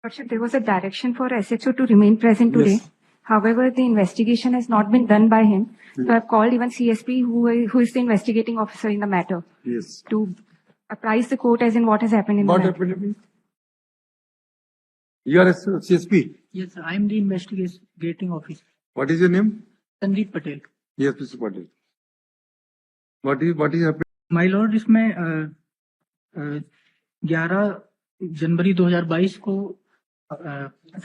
Lordship, there was a direction for SHO to remain present today. Yes. However, the investigation has not been done by him. So I've called even CSP, who is the investigating officer in the matter, Yes. to apprise the court as in what has happened in the What matter. happened to me? You are a CSP. Yes, sir. I am the investigating officer, What is your name? Sandeep Patel. Yes, Mr. Patel. What is happening? My Lord, इसमें 11 जनवरी 2022 को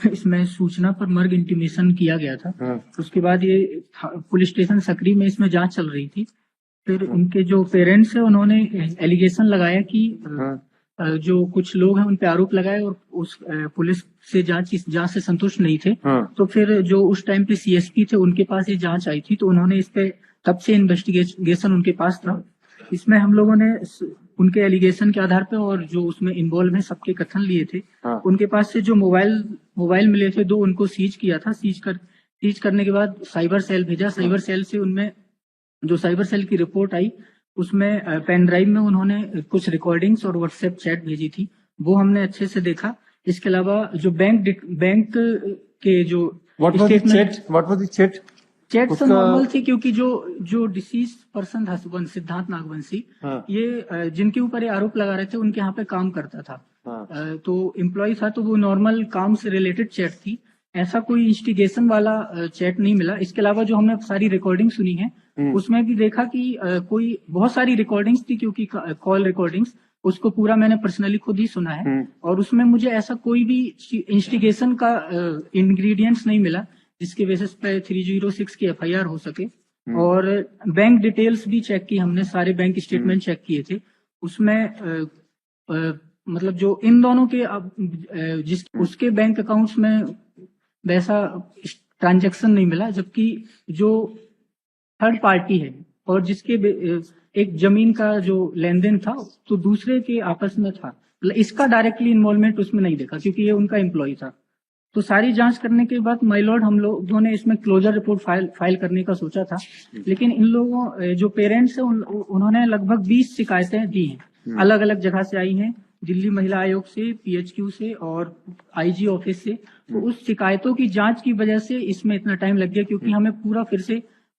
इसमें सूचना पर मर्ग intimation किया गया था. हाँ. उसके बाद ये पुलिस स्टेशन सकरी में इसमें जांच चल रही थी. फिर उनके जो पेरेंट्स है उन्होंने एलिगेशन लगाया कि हाँ. जो कुछ लोग हैं उन पे आरोप लगाए और उस पुलिस से जांच से संतुष्ट नहीं थे. हाँ. तो फिर जो उस टाइम पे सीएसपी थे उनके पास ये जांच आई थी, तो उन्होंने इस पे तब से इन्वेस्टिगेशन उनके पास था. इसमें हम लोगों ने उनके एलिगेशन के आधार पे और जो उसमें इन्वॉल्व है सबके कथन लिए थे. हाँ. उनके पास से जो मोबाइल मिले थे 2 उनको सीज किया था. सीज करने के बाद साइबर सेल भेजा. साइबर सेल से उनमें जो साइबर सेल की रिपोर्ट आई उसमें पेन ड्राइव में उन्होंने कुछ रिकॉर्डिंग्स और व्हाट्सएप चैट भेजी थी, वो हमने अच्छे से देखा. इसके अलावा जो बैंक के जो What was the chat? What was the chat? Chat तो उसका- नॉर्मल थी, क्योंकि जो डिसीज पर्सन था सिद्धार्थ नागवंशी, हाँ. ये जिनके ऊपर ये आरोप लगा रहे थे उनके यहाँ पे काम करता था. हाँ. तो एम्प्लॉय था, तो वो नॉर्मल काम से रिलेटेड चैट थी. ऐसा कोई इंस्टिगेशन वाला चैट नहीं मिला. इसके अलावा जो हमने सारी रिकॉर्डिंग सुनी है उसमें भी देखा कि कोई बहुत सारी रिकॉर्डिंग्स थी, क्योंकि कॉल रिकॉर्डिंग्स उसको पूरा मैंने पर्सनली खुद ही सुना है. और उसमें मुझे ऐसा कोई भी इंस्टिगेशन का इंग्रेडिएंट्स नहीं मिला जिसके बेसिस पे 306 की एफआईआर हो सके. और बैंक डिटेल्स भी चेक की हमने, सारे बैंक स्टेटमेंट चेक किए थे. उसमें मतलब जो इन दोनों के उसके बैंक अकाउंट्स में वैसा ट्रांजैक्शन नहीं मिला, जबकि जो थर्ड पार्टी है और जिसके एक जमीन का जो लेन देन था तो दूसरे के आपस में था. इसका डायरेक्टली इन्वॉल्वमेंट उसमें नहीं देखा, क्योंकि ये उनका एम्प्लॉय था. तो सारी जांच करने के बाद माय लॉर्ड हम लोगों ने इसमें क्लोजर रिपोर्ट फाइल करने का सोचा था. लेकिन इन लोगों जो पेरेंट्स हैं उन्होंने लगभग 20 शिकायतें दी हैं, अलग अलग जगह से आई हैं, दिल्ली महिला आयोग से, पीएचक्यू से और आईजी ऑफिस से. तो उस शिकायतों की जांच की वजह से इसमें इतना टाइम लग गया, क्योंकि हमें पूरा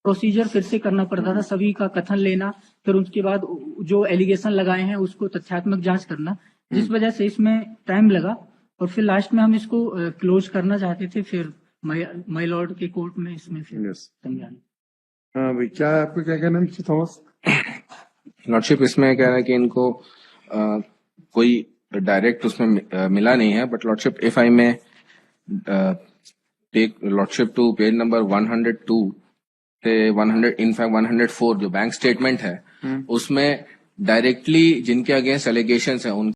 प्रोसीजर फिर से करना पड़ता था. सभी का कथन लेना, फिर उसके बाद जो एलिगेशन लगाए हैं उसको तथ्यात्मक जांच करना, जिस वजह से इसमें टाइम लगा. और फिर लास्ट में हम इसको क्लोज करना चाहते थे, फिर माय लॉर्ड के कोर्ट में इसमें फिर Yes. समझाना. हाँ भाई, क्या आपको क्या कहना है मिस्टर थॉमस? लॉर्डशिप, इसमें कह रहा है कि इनको कोई डायरेक्ट उसमें मिला नहीं है. But lordship, if I may take lordship to page number 102 से 104 जो बैंक स्टेटमेंट है उसमें डायरेक्टली जिनके अगेंस्ट एलिगेशंस है उन